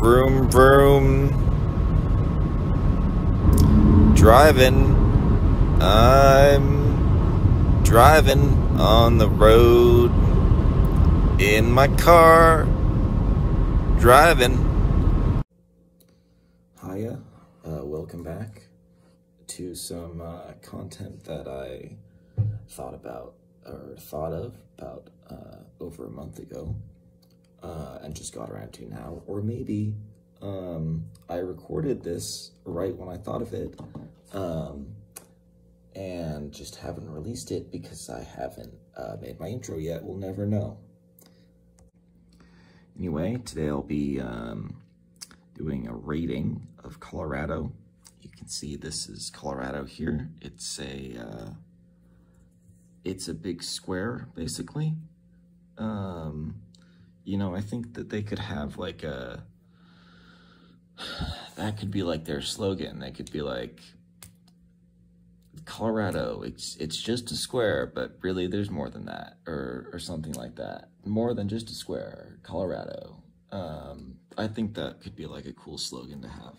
Vroom, vroom. Driving. I'm driving on the road in my car. Driving. Hiya. Welcome back to some content that I thought of about over a month ago. And just got around to now, or maybe I recorded this right when I thought of it, and just haven't released it because I haven't made my intro yet. We'll never know. Anyway, today I'll be doing a rating of Colorado. You can see this is Colorado here. It's a big square, basically. You know, I think that they could have like that could be like their slogan. They could be like, Colorado, it's just a square, but really there's more than that, or something like that. More than just a square, Colorado. I think that could be like a cool slogan to have.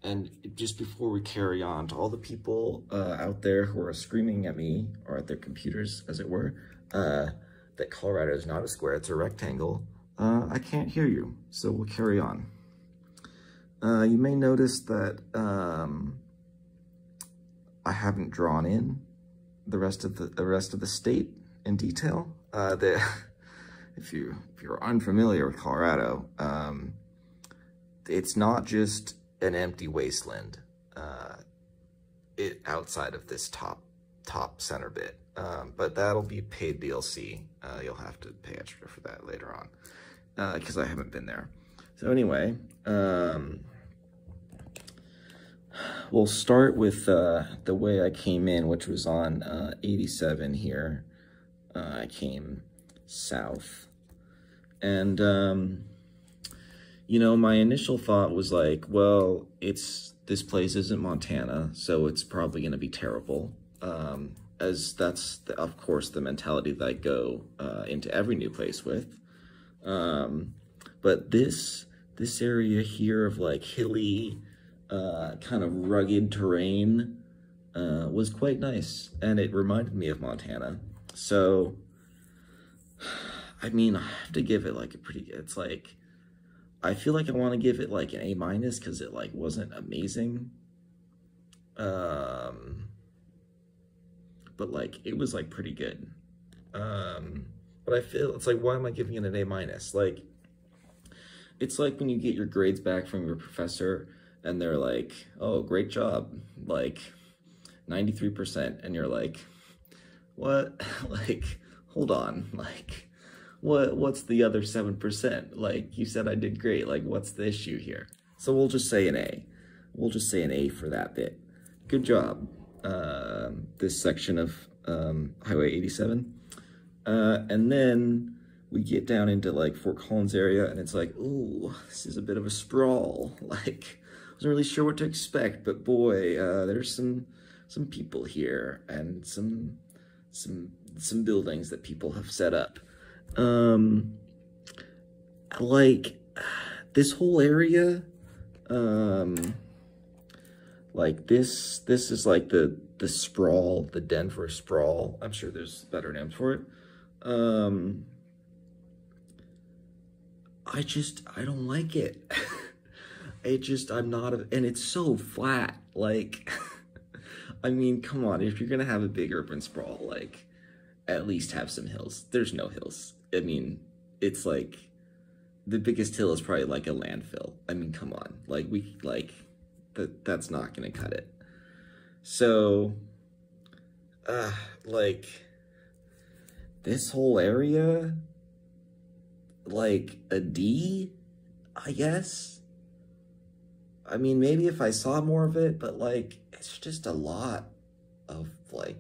And just before we carry on, to all the people out there who are screaming at me, or at their computers, as it were, that Colorado is not a square, it's a rectangle, I can't hear you, so we'll carry on. You may notice that I haven't drawn in the rest of the state in detail. If you're unfamiliar with Colorado, it's not just an empty wasteland outside of this top center bit. But that'll be paid DLC. You'll have to pay extra for that later on, because I haven't been there. So anyway, we'll start with the way I came in, which was on 87 here. I came south, and you know, my initial thought was like, well, this place isn't Montana, so it's probably going to be terrible. As that's, of course, the mentality that I go into every new place with. But this area here of like hilly, kind of rugged terrain was quite nice, and it reminded me of Montana. So, I mean, I have to give it like a pretty good, it's like, I feel like I want to give it like an A- because it like wasn't amazing. But like, it was like pretty good. But I feel, it's like, why am I giving it an A-? Like, it's like when you get your grades back from your professor and they're like, oh, great job, like 93%. And you're like, what? Like, hold on, like, what's the other 7%? Like, you said I did great, like, what's the issue here? So we'll just say an A. We'll just say an A for that bit. Good job. This section of Highway 87. And then we get down into like Fort Collins area, and it's like, ooh, this is a bit of a sprawl. Like, I wasn't really sure what to expect, but boy, there's some people here, and some buildings that people have set up. Like, this whole area, like this is like the sprawl, the Denver sprawl. I'm sure there's better names for it. I don't like it. I'm not, and it's so flat. Like, I mean, come on, if you're gonna have a big urban sprawl, like, at least have some hills. There's no hills. I mean, it's like, the biggest hill is probably like a landfill. I mean, come on, like, that's not gonna cut it. So, like, this whole area, like, a D, I guess? I mean, maybe if I saw more of it, but, like, it's just a lot of, like,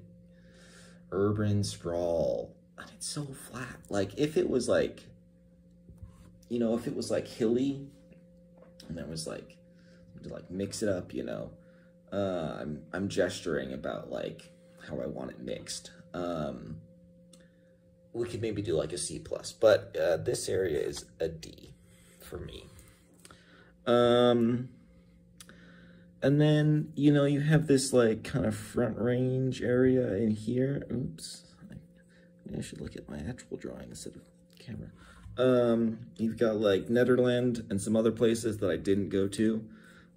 urban sprawl, and it's so flat. Like, if it was, like, you know, if it was, like, hilly, and there was, like, to, like, mix it up, you know, I'm gesturing about, like, how I want it mixed. We could maybe do like a C+, but this area is a D for me. And then, you know, you have this like kind of front range area in here. Oops. I should look at my actual drawing instead of camera. You've got like Netherlands and some other places that I didn't go to.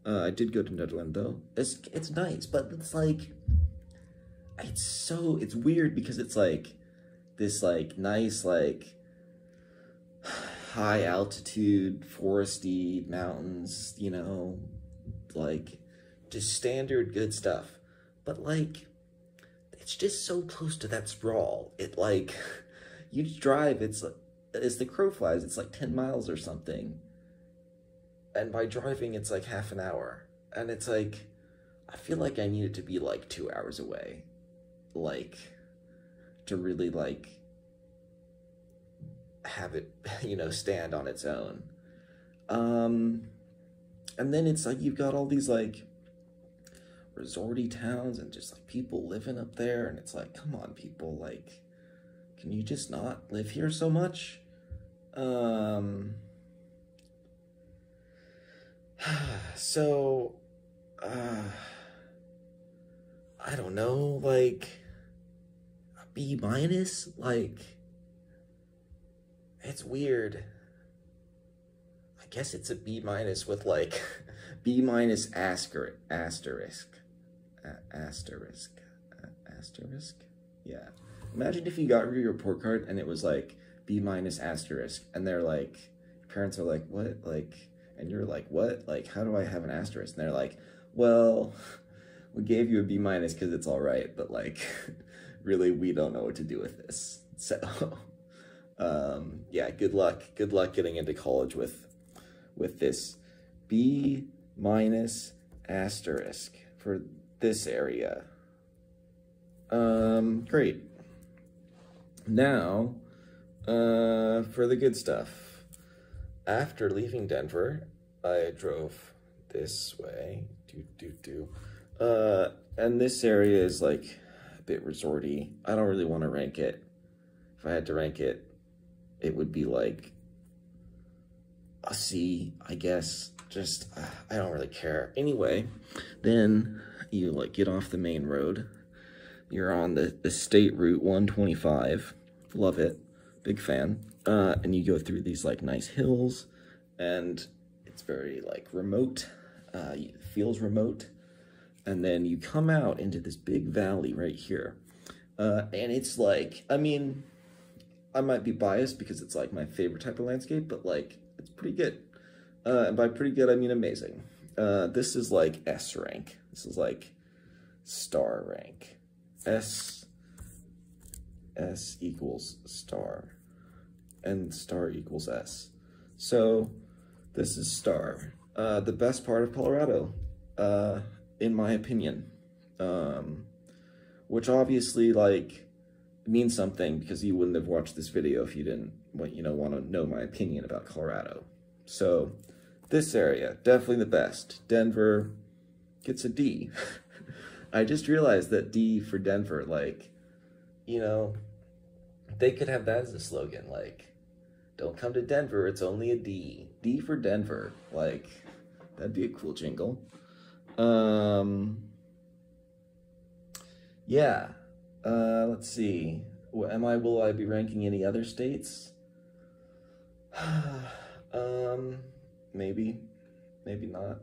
I did go to Netherlands though. It's nice, but it's like, it's weird because it's like this like nice like high altitude foresty mountains, you know, like just standard good stuff. But like, it's just so close to that sprawl. It like, you drive, it's as the crow flies, it's like 10 miles or something. And by driving, it's like half an hour. And it's like, I feel like I need it to be like 2 hours away. Like, to really like, have it, you know, stand on its own. And then it's like, you've got all these like, resorty towns and just like people living up there, and it's like, come on people, like, can you just not live here so much? So I don't know, like a B-, like, it's weird. I guess it's a B- with like B- asterisk. Asterisk? Yeah. Imagine if you got your report card and it was like B- asterisk, and they're like, parents are like, what? Like, and you're like, what? Like, how do I have an asterisk? And they're like, well, we gave you a B- because it's all right, but like, really, we don't know what to do with this. So, yeah, good luck getting into college with this B- asterisk for this area. Great. Now, for the good stuff. After leaving Denver, I drove this way. And this area is like a bit resorty. I don't really want to rank it. If I had to rank it, it would be like a C, I guess. Just, I don't really care. Anyway, then you like get off the main road. You're on the state route 125. Love it. Big fan. And you go through these like nice hills, and it's very like remote. It feels remote. And then you come out into this big valley right here. And it's like, I mean, I might be biased because it's like my favorite type of landscape, but like, it's pretty good. And by pretty good, I mean amazing. This is like S rank. This is like star rank. S equals star, and star equals S. So this is star. The best part of Colorado, in my opinion, which obviously like means something because you wouldn't have watched this video if you didn't want to know my opinion about Colorado. So this area, definitely the best. Denver gets a D. I just realized that D for Denver, like, you know, they could have that as a slogan, like, don't come to Denver, it's only a D. D for Denver, like, that'd be a cool jingle. Yeah, let's see. Will I be ranking any other states? Maybe not.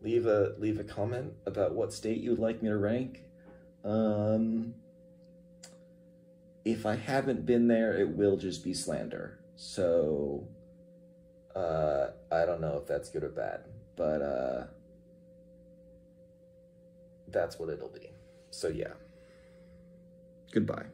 Leave a comment about what state you would like me to rank. If I haven't been there, it will just be slander. So, I don't know if that's good or bad, but, that's what it'll be. So yeah. Goodbye.